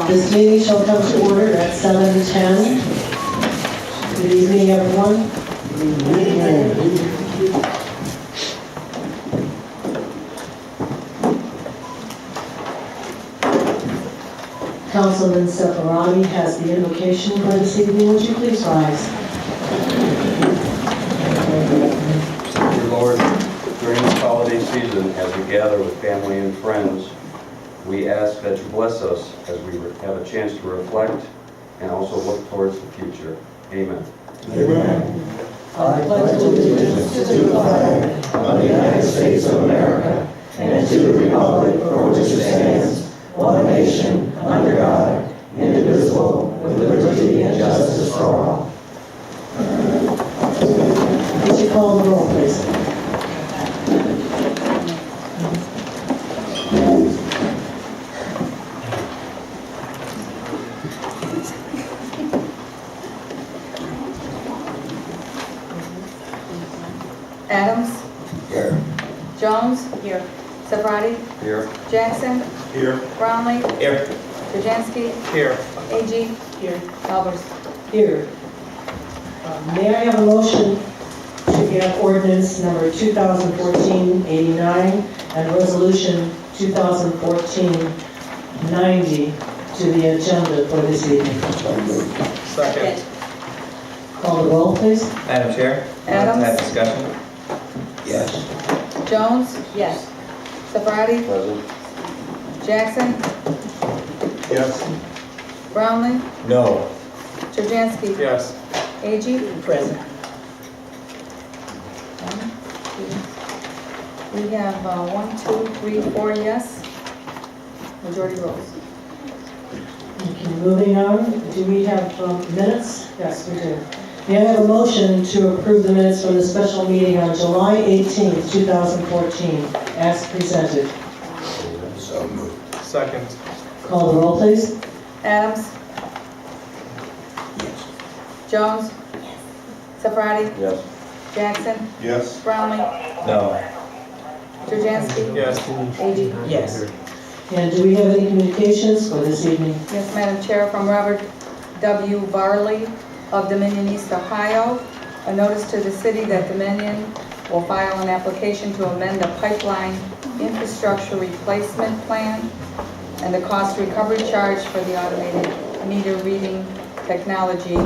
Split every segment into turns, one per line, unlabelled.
This meeting shall come to order at 7:10. Good evening, everyone. Councilman Separati has the invocation for this evening. Would you please rise?
Dear Lord, during this holiday season, as we gather with family and friends, we ask that you bless us as we have a chance to reflect and also look towards the future. Amen.
Amen. I pledge allegiance to the flag of the United States of America and to the republic for which it stands, one nation, under God, indivisible, with liberty and justice for all.
Would you call the roll, please?
Adams?
Here.
Jones? Here. Separati?
Here.
Jackson?
Here.
Brownlee?
Here.
Jajanski?
Here.
A.G.? Here. Albers?
Here. May I have a motion to add ordinance number 2014-89 and resolution 2014-90 to the agenda for this evening?
Second.
Call the roll, please.
Madam Chair?
Adams?
Have discussion? Yes.
Jones? Yes. Separati?
Present.
Jackson?
Yes.
Brownlee?
No.
Jajanski?
Yes.
A.G.?
Present.
We have 1, 2, 3, 4 yes. Majority rules.
Okay, moving on. Do we have minutes? Yes, we do. May I have a motion to approve the minutes from the special meeting on July 18th, 2014, as presented?
So moved. Second.
Call the roll, please.
Adams?
Yes.
Jones? Separati?
Yes.
Jackson?
Yes.
Brownlee?
No.
Jajanski?
Yes.
A.G.?
Yes. And do we have any communications for this evening?
Yes, Madam Chair, from Robert W. Varley of Dominion East, Ohio. A notice to the city that Dominion will file an application to amend the pipeline infrastructure replacement plan and the cost recovery charge for the automated meter reading technology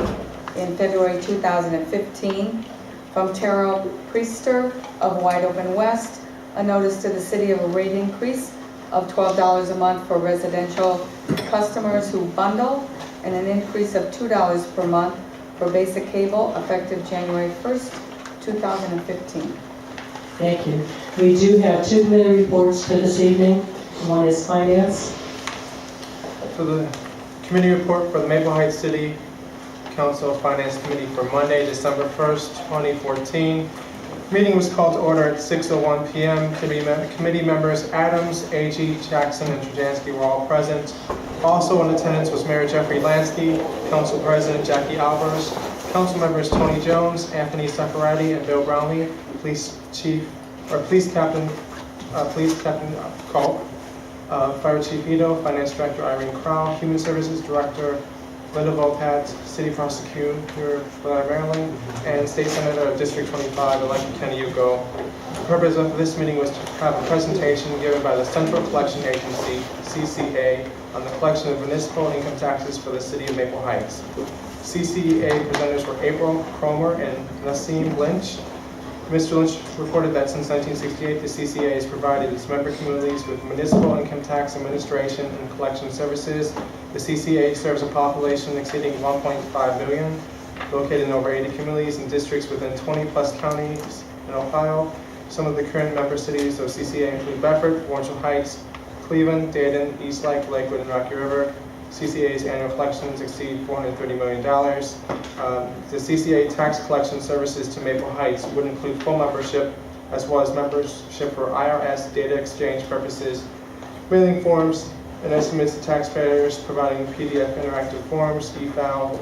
in February 2015. From Terrell Priester of Wide Open West, a notice to the city of a rate increase of $12 a month for residential customers who bundle, and an increase of $2 per month for basic cable effective January 1st, 2015.
Thank you. We do have two committee reports for this evening. One is finance.
For the committee report for the Maple Heights City Council Finance Committee for Monday, December 1st, 2014. Meeting was called to order at 6:01 p.m. Committee members Adams, A.G., Jackson, and Trajanski were all present. Also in attendance was Mayor Jeffrey Lansky, Council President Jackie Albers, Council members Tony Jones, Anthony Separati, and Bill Brownlee, Police Captain Culp, Fire Chief Ito, Finance Director Irene Crow, Human Services Director Linda Volpat, City Prosecutor Glenn Maryland, and State Senator of District 25-elect Kenny Yuko. The purpose of this meeting was to have a presentation given by the Central Collection Agency, CCA, on the collection of municipal income taxes for the city of Maple Heights. CCA presenters were April Cromer and Nassim Lynch. Mr. Lynch reported that since 1968, the CCA has provided its member communities with municipal income tax administration and collection services. The CCA serves a population exceeding 1.5 million, located in over 80 communities and districts within 20-plus counties in Ohio. Some of the current member cities of CCA include Bedford, Warrensville Heights, Cleveland, Dayton, East Lake, Lakewood, and Rocky River. CCA's annual collections exceed $430 million. The CCA tax collection services to Maple Heights would include full membership, as well as membership for IRS data exchange purposes, mailing forms, and estimates to taxpayers, providing PDF interactive forms, e-file,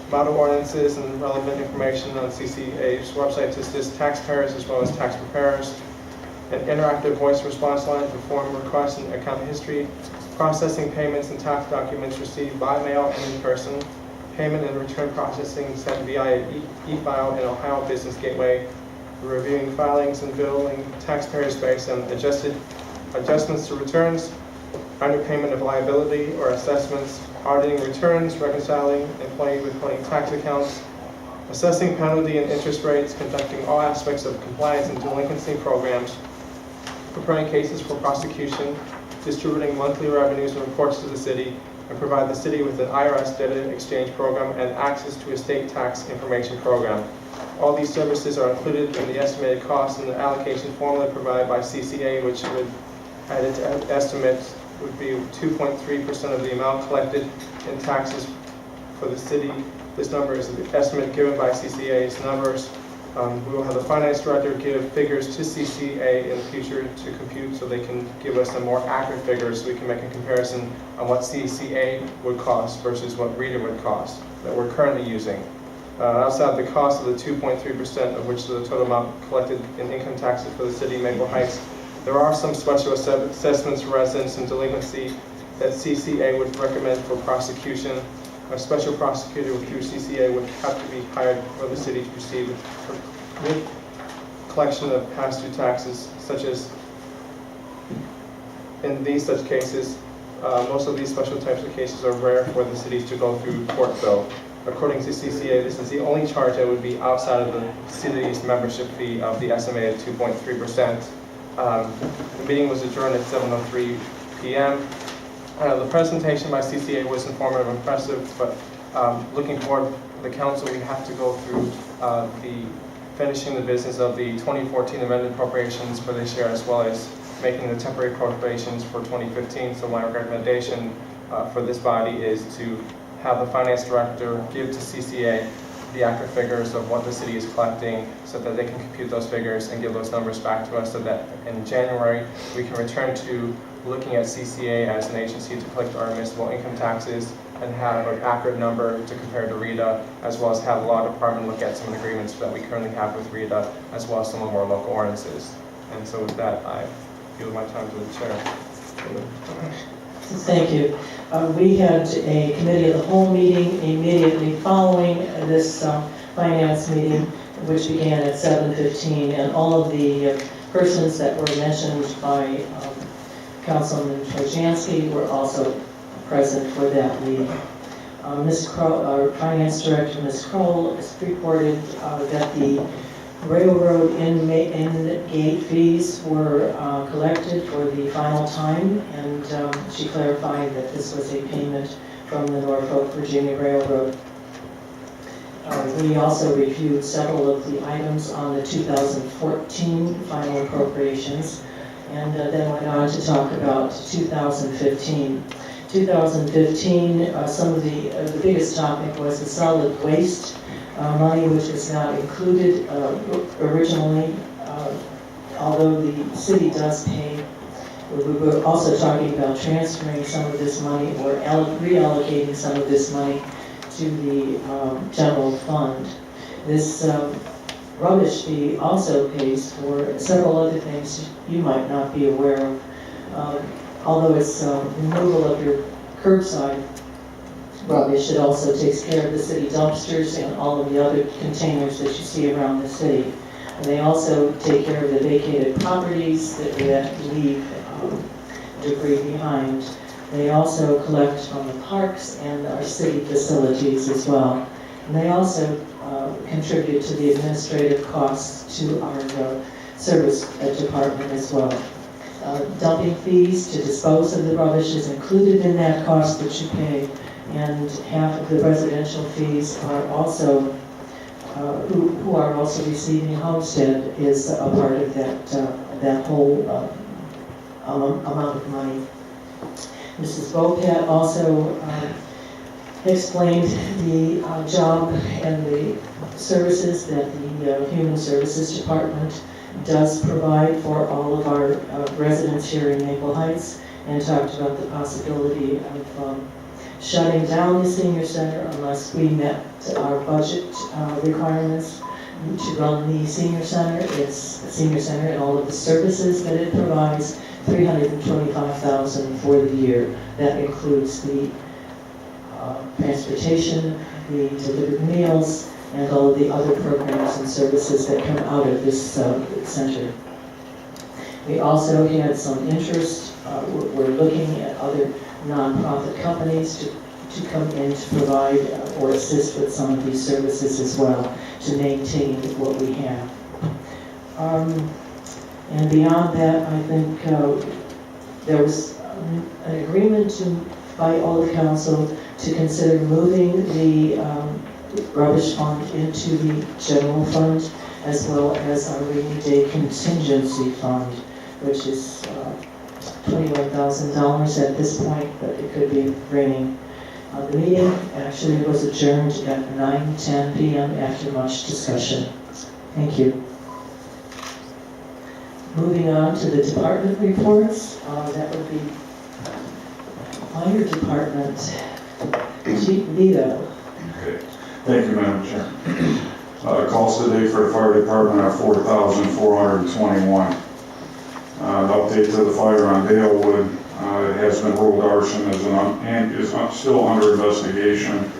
model ordinances, and relevant information on CCA's website to assist taxpayers as well as tax preparers. an interactive voice response line for form requests and account history, processing payments and tax documents received by mail and in person, payment and return processing sent via e-file and Ohio Business Gateway, reviewing filings and billing taxpayers based on adjustments to returns, underpayment of liability or assessments, auditing returns, reconciling employee withholding tax accounts, assessing penalty and interest rates, conducting all aspects of compliance and delinquency programs, preparing cases for prosecution, distributing monthly revenues and reports to the city, and provide the city with an IRS data exchange program and access to a state tax information program. All these services are included in the estimated cost and the allocation formula provided by CCA, which would, at its estimate, would be 2.3% of the amount collected in taxes for the city. This number is the estimate given by CCA's numbers. We will have the finance director give figures to CCA in the future to compute so they can give us a more accurate figure so we can make a comparison on what CCA would cost versus what RETA would cost that we're currently using. Outside the cost of the 2.3% of which the total amount collected in income taxes for the city of Maple Heights, there are some special assessments for residents and delinquency that CCA would recommend for prosecution. A special prosecutor through CCA would have to be hired for the city to proceed with collection of past due taxes, such as in these such cases. Most of these special types of cases are rare for the cities to go through court though. According to CCA, this is the only charge that would be outside of the city's membership fee of the estimated 2.3%. The meeting was adjourned at 7:03 p.m. The presentation by CCA was informative and impressive, but looking forward, the council, we have to go through finishing the business of the 2014 amended appropriations for this year, as well as making the temporary appropriations for 2015. So my recommendation for this body is to have the finance director give to CCA the accurate figures of what the city is collecting so that they can compute those figures and give those numbers back to us so that in January we can return to looking at CCA as an agency to collect our municipal income taxes and have an accurate number to compare to RETA, as well as have the law department look at some of the agreements that we currently have with RETA, as well as some of our local ordinances. And so with that, I yield my time to the chair.
Thank you. We had a committee of the whole meeting immediately following this finance meeting, which began at 7:15, and all of the persons that were mentioned by Councilman Trojanski were also present for that meeting. Ms. Kroll, our finance director, Ms. Kroll, has reported that the railroad in-gate fees were collected for the final time, and she clarified that this was a payment from the Norfolk Virginia Railroad. We also reviewed several of the items on the 2014 final appropriations, and then went on to talk about 2015. 2015, some of the biggest topic was the solid waste money, which was not included originally, although the city does pay. We were also talking about transferring some of this money or reallocating some of this money to the general fund. This rubbish fee also pays for several other things you might not be aware of. Although it's removal of your curbside rubbish, it also takes care of the city dumpsters and all of the other containers that you see around the city. And they also take care of the vacated properties that leave debris behind. They also collect from the parks and our city facilities as well. And they also contribute to the administrative costs to our service department as well. Dumping fees to dispose of the rubbish is included in that cost that you pay, and half of the residential fees are also, who are also receiving homestead is a part of that whole amount of money. Mrs. Bopat also explained the job and the services that the Human Services Department does provide for all of our residents here in Maple Heights, and talked about the possibility of shutting down the senior center unless we met our budget requirements. to run the senior center. It's a senior center and all of the services that it provides, $325,000 for the year. That includes the transportation, the delivered meals, and all of the other programs and services that come out of this center. We also had some interest. We're looking at other nonprofit companies to come in to provide or assist with some of these services as well, to maintain what we have. And beyond that, I think there was an agreement by all the council to consider moving the rubbish fund into the general fund, as well as our rainy day contingency fund, which is $21,000 at this point, but it could be raining. The meeting actually was adjourned at 9:10 p.m. after much discussion. Thank you. Moving on to the department reports, that would be Fire Department. Chief Vito.
Okay. Thank you, Madam Chair. Calls today for the fire department are 4,421. An update to the fire on Dalewood. It has been ruled arson and is still under investigation.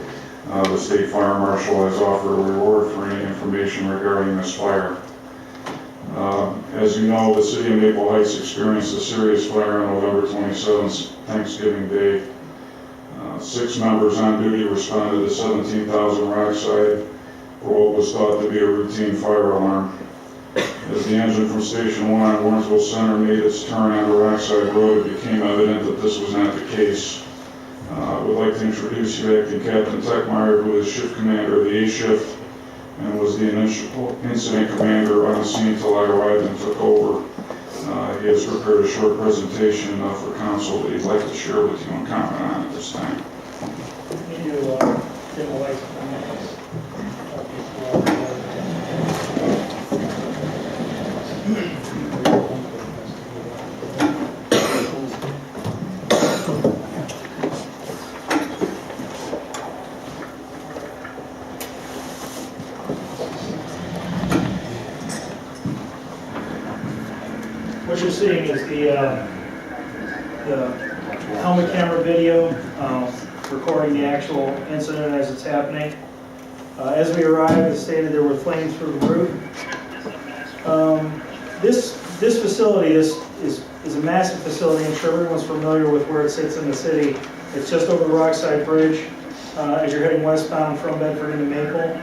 The state fire marshal has offered a reward for any information regarding this fire. As you know, the city of Maple Heights experienced a serious fire on November 27th, Thanksgiving Day. 6 members on duty responded to 17,000 Rockside for what was thought to be a routine fire alarm. As the engine from Station 1 on Warrensville Center made its turn onto Rockside Road, it became evident that this was not the case. I would like to introduce you Acting Captain Teckmyer, who is shift commander of the A shift and was the initial incident commander on the scene until I arrived and took over. He has prepared a short presentation for council that he'd like to share with you and comment on at this time.
Can you dim the lights for a minute? What you're seeing is the helmet camera video recording the actual incident as it's happening. As we arrived, it stated there were flames through the roof. This facility is a massive facility. I'm sure everyone's familiar with where it sits in the city. It's just over the Rockside Bridge as you're heading westbound from Bedford into Maple.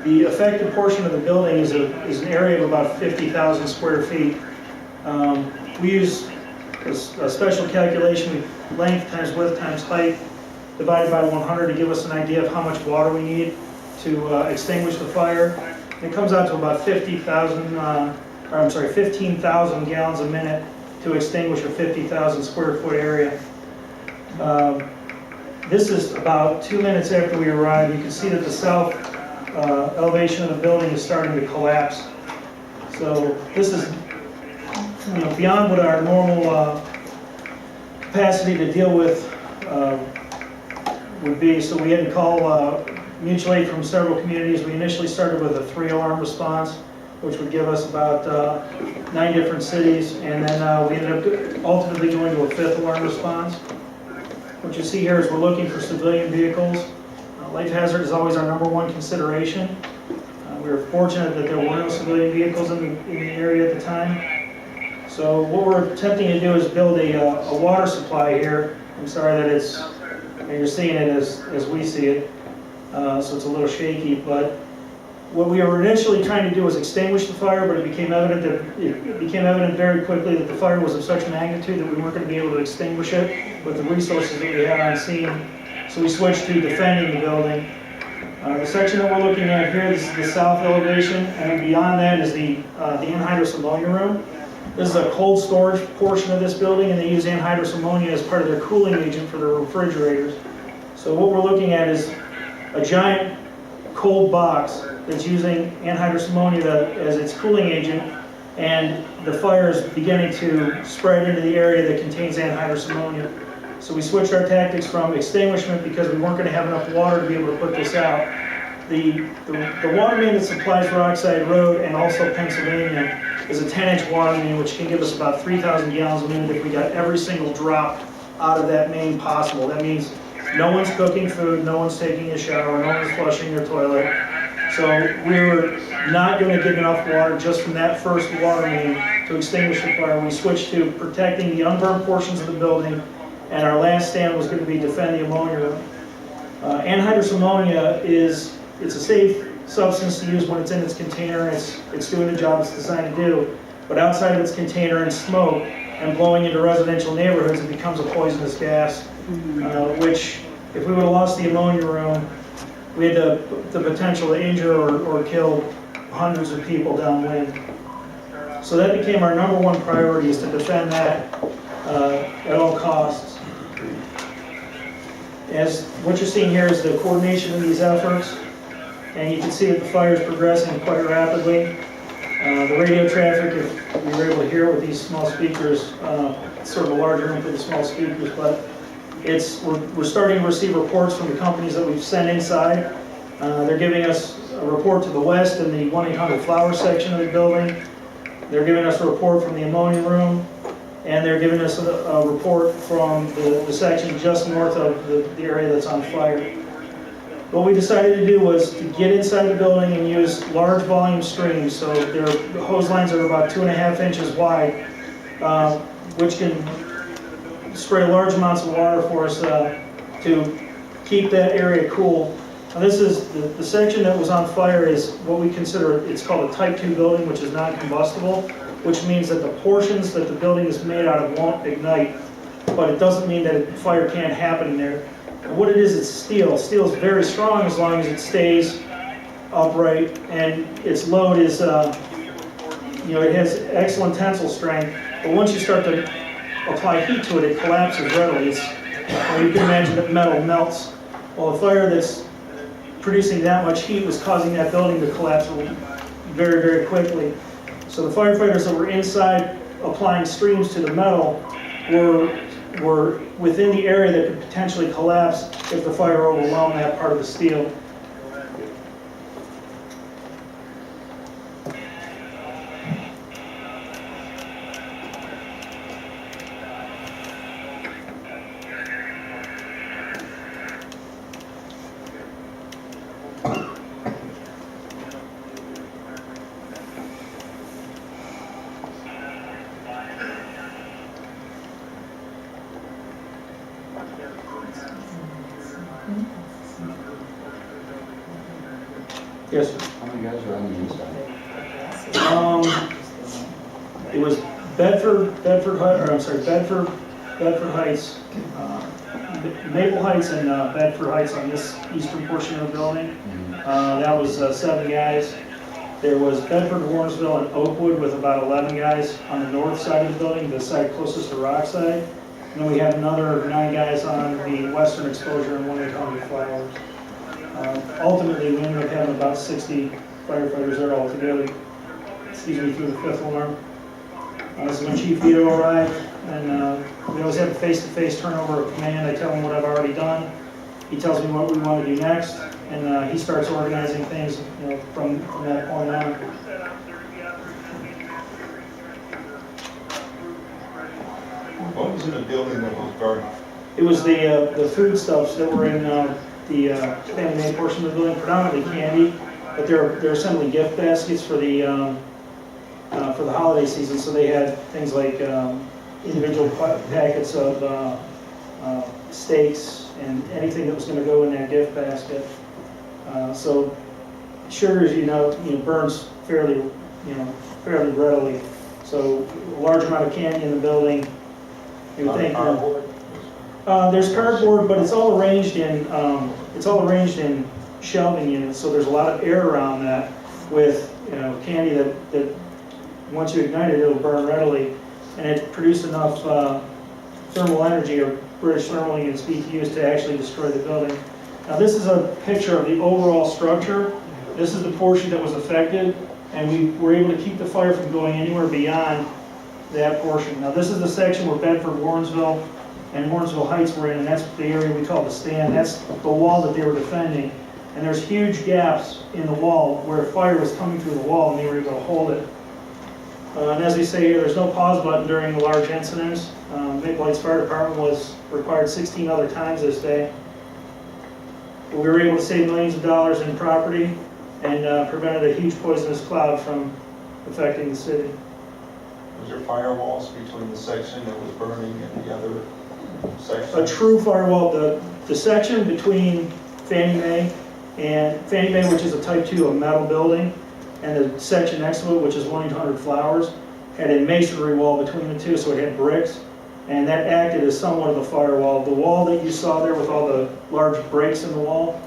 The affected portion of the building is an area of about 50,000 square feet. We use a special calculation, length times width times height, divided by 100 to give us an idea of how much water we need to extinguish the fire. It comes out to about 15,000 gallons a minute to extinguish a 50,000 square foot area. This is about 2 minutes after we arrived. You can see that the south elevation of the building is starting to collapse. So this is beyond what our normal capacity to deal with would be. So we had to call mutual aid from several communities. We initially started with a 3-alarm response, which would give us about 9 different cities, and then we ended up ultimately going to a 5th alarm response. What you see here is we're looking for civilian vehicles. Life hazard is always our #1 consideration. We were fortunate that there were no civilian vehicles in the area at the time. So what we're attempting to do is build a water supply here. I'm sorry that you're seeing it as we see it, so it's a little shaky. But what we were initially trying to do was extinguish the fire, but it became evident very quickly that the fire was of such magnitude that we weren't going to be able to extinguish it with the resources that we had on scene. So we switched to defending the building. The section that we're looking at here, this is the south elevation, and beyond that is the anhydrous ammonia room. This is a cold storage portion of this building, and they use anhydrous ammonia as part of their cooling agent for their refrigerators. So what we're looking at is a giant cold box that's using anhydrous ammonia as its cooling agent, and the fire is beginning to spread into the area that contains anhydrous ammonia. So we switched our tactics from extinguishment because we weren't going to have enough water to be able to put this out, the water main that supplies Rockside Road and also Pennsylvania is a 10-inch water main, which can give us about 3,000 gallons a minute if we got every single drop out of that main possible. That means no one's cooking food, no one's taking a shower, no one's flushing their toilet. So we were not going to get enough water just from that first water main to extinguish the fire. We switched to protecting the unburned portions of the building, and our last stand was going to be defend the ammonia room. Anhydrous ammonia it's a safe substance to use when it's in its container. It's doing the job it's designed to do. But outside of its container and smoke and blowing into residential neighborhoods, it becomes a poisonous gas, which if we would have lost the ammonia room, we had the potential to injure or kill hundreds of people downwind. So that became our number one priority, is to defend that at all costs. As what you're seeing here is the coordination of these efforts, and you can see that the fire is progressing quite rapidly. The radio traffic, if we were able to hear it with these small speakers, it's sort of a larger room for the small speakers, but we're starting to receive reports from the companies that we've sent inside. They're giving us a report to the west in the 1-800-flower section of the building. They're giving us a report from the ammonia room, and they're giving us a report from the section just north of the area that's on fire. What we decided to do was to get inside the building and use large volume streams. So the hose lines are about 2.5 inches wide, which can spray large amounts of water for us to keep that area cool. Now this is the section that was on fire is what we consider, it's called a type 2 building, which is non-combustible, which means that the portions that the building is made out of won't ignite, but it doesn't mean that a fire can't happen in there. And what it is, it's steel. Steel is very strong as long as it stays upright, and its load is, it has excellent tensile strength, but once you start to apply heat to it, it collapses readily. You can imagine that metal melts. Well, a fire that's producing that much heat was causing that building to collapse very, very quickly. So the firefighters that were inside applying streams to the metal were within the area that could potentially collapse if the fire overwhelmed that part of the steel. Yes, sir.
How many guys are on the inside?
It was Bedford Heights, Maple Heights and Bedford Heights on this eastern portion of the building. That was 7 guys. There was Bedford, Warrensville, and Oakwood with about 11 guys on the north side of the building, the side closest to Rockside. And then we had another 9 guys on the western exposure and 1-800-flowers. Ultimately, we ended up having about 60 firefighters there altogether, through the 5th alarm. This is when Chief Vito arrived, and we always have a face-to-face turnover of command. I tell him what I've already done. He tells me what we want to do next, and he starts organizing things from that point on.
What was in the building that was burned?
It was the foodstuffs that were in the family made portion of the building, predominantly candy, but they're assembling gift baskets for the holiday season. So they had things like individual packets of steaks and anything that was going to go in that gift basket. So sugar, burns fairly readily. So a large amount of candy in the building. You would think. There's cardboard, but it's all arranged in shelving units. So there's a lot of air around that with candy that once you ignite it, it'll burn readily, and it produced enough thermal energy, or British thermal units, BTUs, to actually destroy the building. Now this is a picture of the overall structure. This is the portion that was affected, and we were able to keep the fire from going anywhere beyond that portion. Now this is the section where Bedford, Warrensville, and Warrensville Heights were in, and that's the area we call the stand. That's the wall that they were defending. and there's huge gaps in the wall where fire was coming through the wall and they were able to hold it. And as we say here, there's no pause button during the large incidents. Maple Heights Fire Department was required 16 other times this day. We were able to save millions of dollars in property and prevented a huge poisonous cloud from affecting the city.
Was there firewalls between the section that was burning and the other section?
A true firewall, the section between Fannie Mae, which is a type 2, a metal building, and the section next to it, which is 1-800 Flowers, had a masonry wall between the two, so it had bricks, and that acted as somewhat of a firewall. The wall that you saw there with all the large breaks in the wall,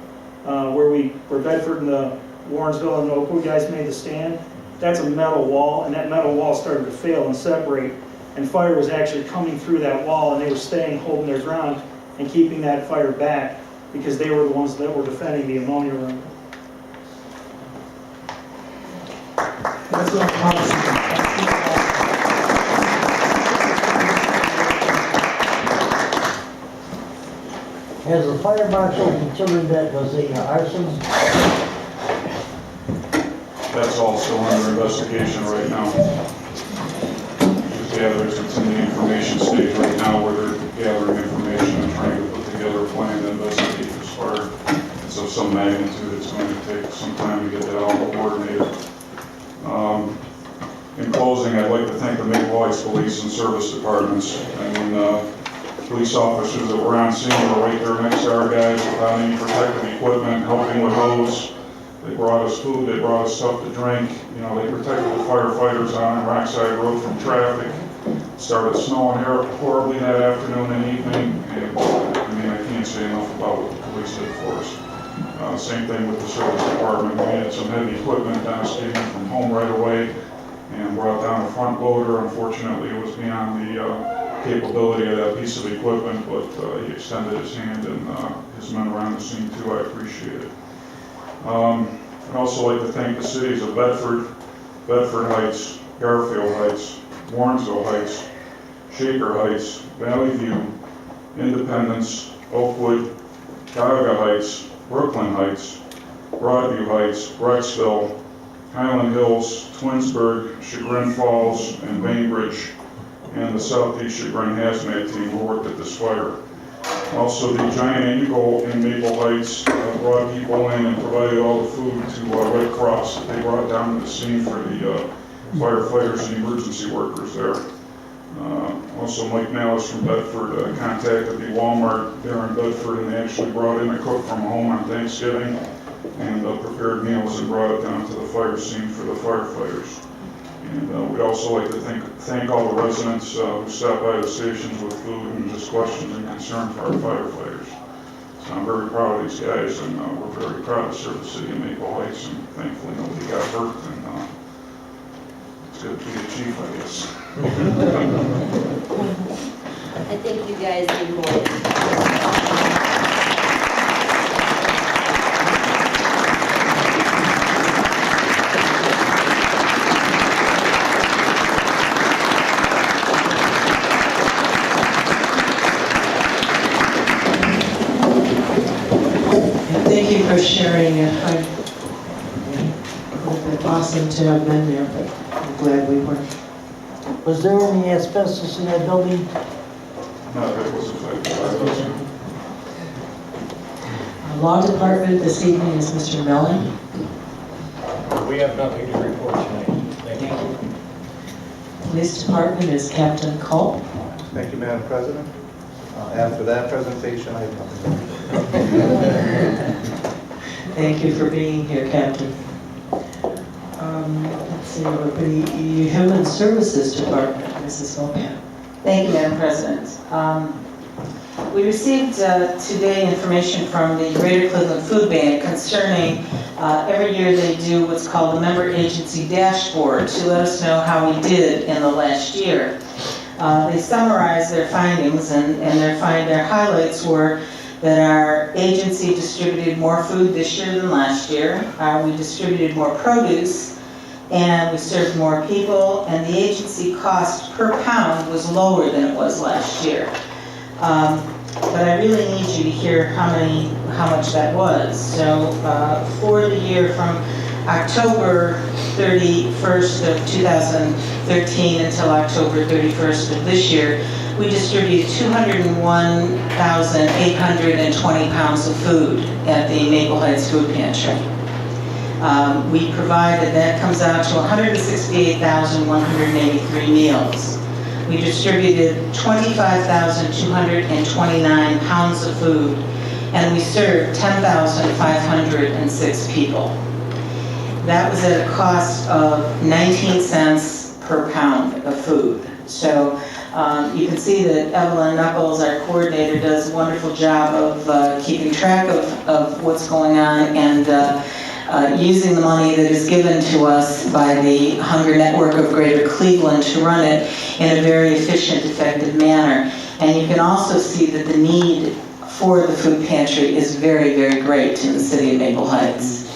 where Bedford and the Warrensville and Oakwood guys made the stand, that's a metal wall, and that metal wall started to fail and separate, and fire was actually coming through that wall, and they were staying, holding their ground, and keeping that fire back, because they were the ones that were defending the ammonia room.
That's not policy.
Has the fire marshal determined that was a arson?
That's all still under investigation right now. Just gathering, it's in the information stage right now where they're gathering information and trying to put together a plan to investigate this fire. It's of some magnitude, it's going to take some time to get that all coordinated. In closing, I'd like to thank the Maple Heights Police and Service Departments. Police officers that were on scene were right there next to our guys without any protective equipment, helping with hose. They brought us food, they brought us stuff to drink. You know, they protected the firefighters on Rockside Road from traffic. It started snowing here horribly that afternoon and evening, and I can't say enough about what the police did for us. Same thing with the service department. We had some heavy equipment downstairs from home right away and brought down a front loader. Unfortunately, it was beyond the capability of that piece of equipment, but he extended his hand, and his men around the scene too. I appreciate it. I'd also like to thank the cities of Bedford, Bedford Heights, Garfield Heights, Warrensville Heights, Shaker Heights, Valley View, Independence, Oakwood, Cuyahoga Heights, Brooklyn Heights, Broadview Heights, Brecksville, Highland Hills, Twinsburg, Chagrin Falls, and Bainbridge, and the Southeast Chagrin Hazmat team who worked at this fire. Also, the Giant Eagle in Maple Heights brought people in and provided all the food to Red Cross that they brought down to the scene for the firefighters and emergency workers there. Also, Mike Malice from Bedford contacted the Walmart there in Bedford, and they actually brought in a cook from home on Thanksgiving and prepared meals and brought it down to the fire scene for the firefighters. And we'd also like to thank all the residents who stopped by the stations with food and just questions and concern for our firefighters. So I'm very proud of these guys, and we're very proud to serve the city of Maple Heights, and thankfully nobody got hurt, and it's good to be a chief, I guess.
I think you guys need more.
Thank you for sharing it. It would have been awesome to have been there, but I'm glad we weren't.
Was there any asbestos in that building?
No, it was affected.
Law Department this evening is Mr. Mellon.
We have nothing to report tonight. Thank you.
Police Department is Captain Culp.
Thank you, Madam President. After that presentation, I have nothing.
Thank you for being here, Captain. Let's see, everybody, Human Services Department, Mrs. Mopan.
Thank you, Madam President. We received today information from the Greater Cleveland Food Bank concerning every year they do what's called a member agency dashboard to let us know how we did in the last year. They summarize their findings, and their highlights were that our agency distributed more food this year than last year. We distributed more produce, and we served more people, and the agency cost per pound was lower than it was last year. but I really need you to hear how much that was. So for the year from October 31st of 2013 until October 31st of this year, we distributed 201,820 pounds of food at the Maple Heights Food Pantry. We provided, that comes out to 168,183 meals. We distributed 25,229 pounds of food, and we served 10,506 people. That was at a cost of 19 cents per pound of food. So you can see that Evelyn Knuckles, our coordinator, does a wonderful job of keeping track of what's going on and using the money that is given to us by the Hunger Network of Greater Cleveland to run it in a very efficient, effective manner. And you can also see that the need for the food pantry is very, very great in the city of Maple Heights.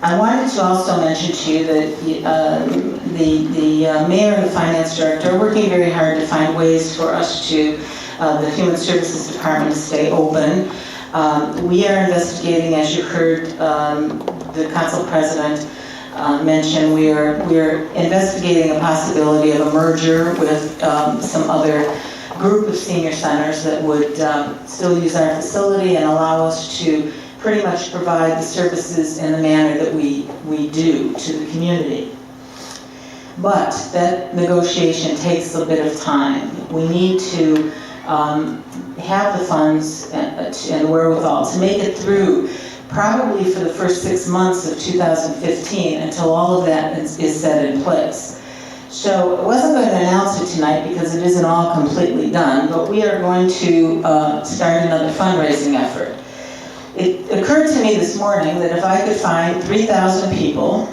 I wanted to also mention to you that the mayor and the finance director are working very hard to find ways for us to, the Human Services Department, to stay open. We are investigating, as you heard the council president mention, we are investigating a possibility of a merger with some other group of senior centers that would still use our facility and allow us to pretty much provide the services in the manner that we do to the community. But that negotiation takes a bit of time. We need to have the funds and wherewithal to make it through probably for the first 6 months of 2015 until all of that is set in place. So I wasn't going to announce it tonight because it isn't all completely done, but we are going to start another fundraising effort. It occurred to me this morning that if I could find 3,000 people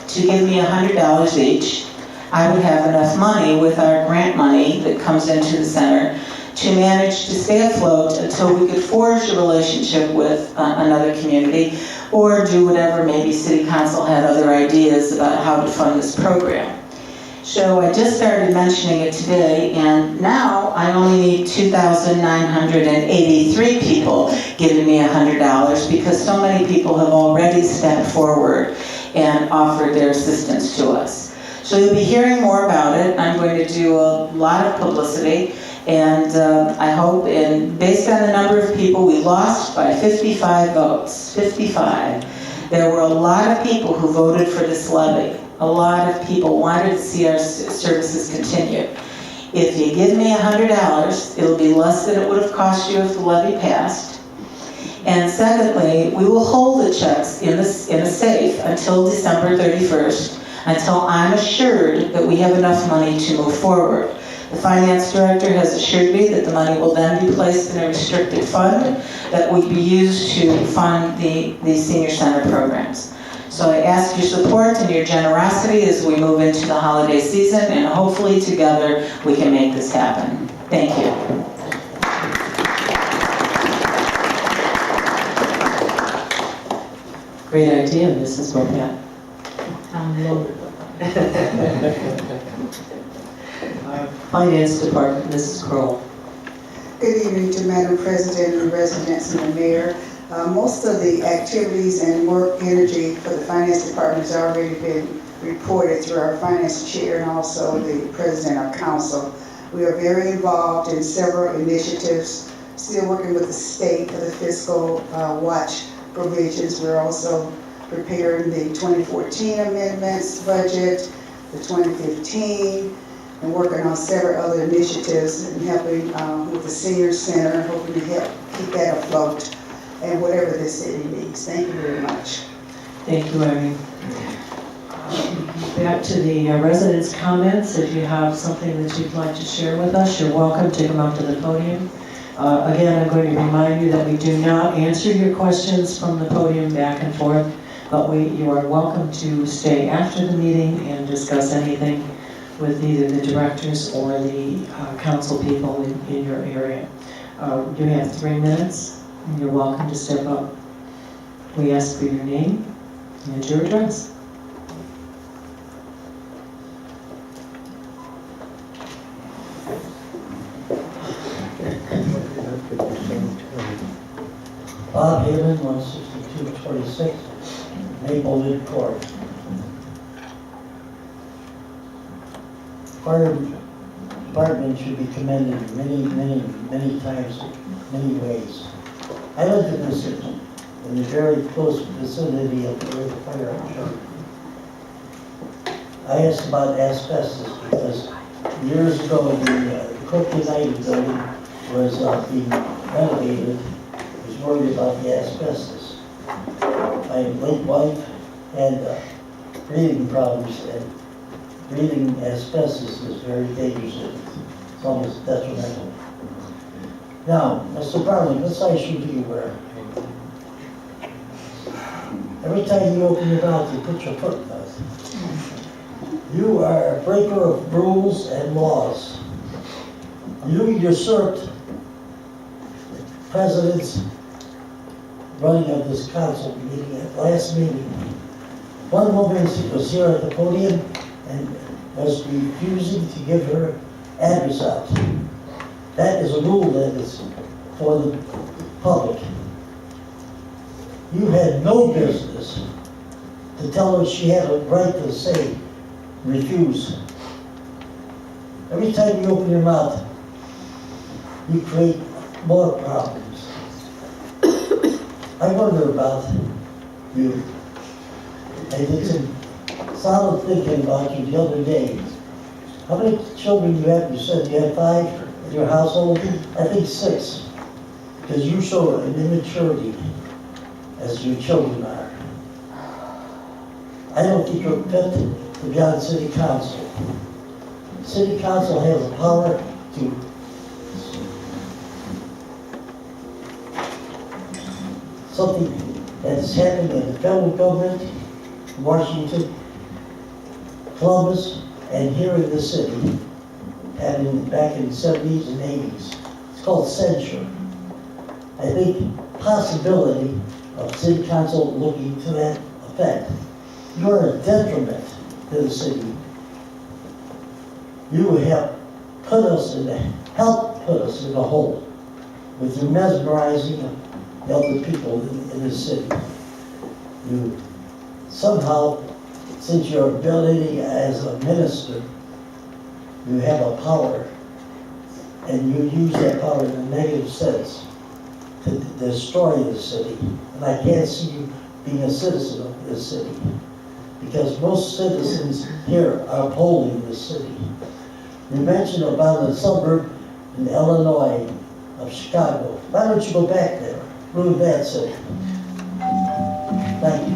to give me $100 each, I would have enough money with our grant money that comes into the center to manage to stay afloat until we could forge a relationship with another community or do whatever, maybe City Council had other ideas about how to fund this program. So I just started mentioning it today, and now I only need 2,983 people giving me $100 because so many people have already stepped forward and offered their assistance to us. So you'll be hearing more about it. I'm going to do a lot of publicity, and I hope, and based on the number of people, we lost by 55 votes, 55. There were a lot of people who voted for this levy. A lot of people wanted to see our services continue. If you give me $100, it'll be less than it would have cost you if the levy passed. And secondly, we will hold the checks in a safe until December 31st, until I'm assured that we have enough money to move forward. The finance director has assured me that the money will then be placed in a restricted fund that will be used to fund the senior center programs. So I ask your support and your generosity as we move into the holiday season, and hopefully together we can make this happen. Thank you.
Great idea, Mrs. Bopat. Finance Department, Mrs. Kroll.
Good evening to Madam President and residents and the mayor. Most of the activities and work energy for the finance department has already been reported through our finance chair and also the president of council. We are very involved in several initiatives, still working with the state for the fiscal watch provisions. We're also preparing the 2014 amendments budget, the 2015, and working on several other initiatives and helping with the senior center, hoping to help keep that afloat and whatever the city needs. Thank you very much.
Thank you, Irene. Back to the residents' comments. If you have something that you'd like to share with us, you're welcome to come up to the podium. Again, I'm going to remind you that we do not answer your questions from the podium back and forth, but you are welcome to stay after the meeting and discuss anything with either the directors or the council people in your area. You have 3 minutes, and you're welcome to step up. We ask for your name and your address.
Bob Haven, 16226, Maplewood Court. Fire department should be commended many times, many ways. I lived in this city, in the very close vicinity of where the fire occurred. I asked about asbestos because years ago the Cook United building was being renovated. I was worried about the asbestos. My late wife had breathing problems, and breathing asbestos is very dangerous. It's almost detrimental. Now, Mr. Barley, what size shoe do you wear? Every time you open your mouth, you put your foot in it. You are a breaker of rules and laws. You usurped the president's running of this council meeting at last meeting. One woman was here at the podium and was refusing to give her address out. That is a rule that is for the public. You had no business to tell her she had a right to say, refuse. Every time you open your mouth, you create more problems. I wonder about you. I did some solid thinking about you the other day. How many children do you have? You said you had 5 in your household? I think 6. Because you show an immaturity as your children are. I don't think you're fit to be on city council. City council has the power to something that's happening in the federal government, Washington, Columbus, and here in the city, happening back in the 70s and 80s. It's called censure. I think possibility of city council looking to that effect. You're a detriment to the city. You have helped put us in a hole with your mesmerizing of the other people in the city. You somehow, since your ability as a minister, you have a power, and you use that power in a negative sense to destroy the city. And I can't see you being a citizen of this city, because most citizens here are upholding this city. You mentioned about a suburb in Illinois of Chicago. Why don't you go back there? Really bad city. Thank you.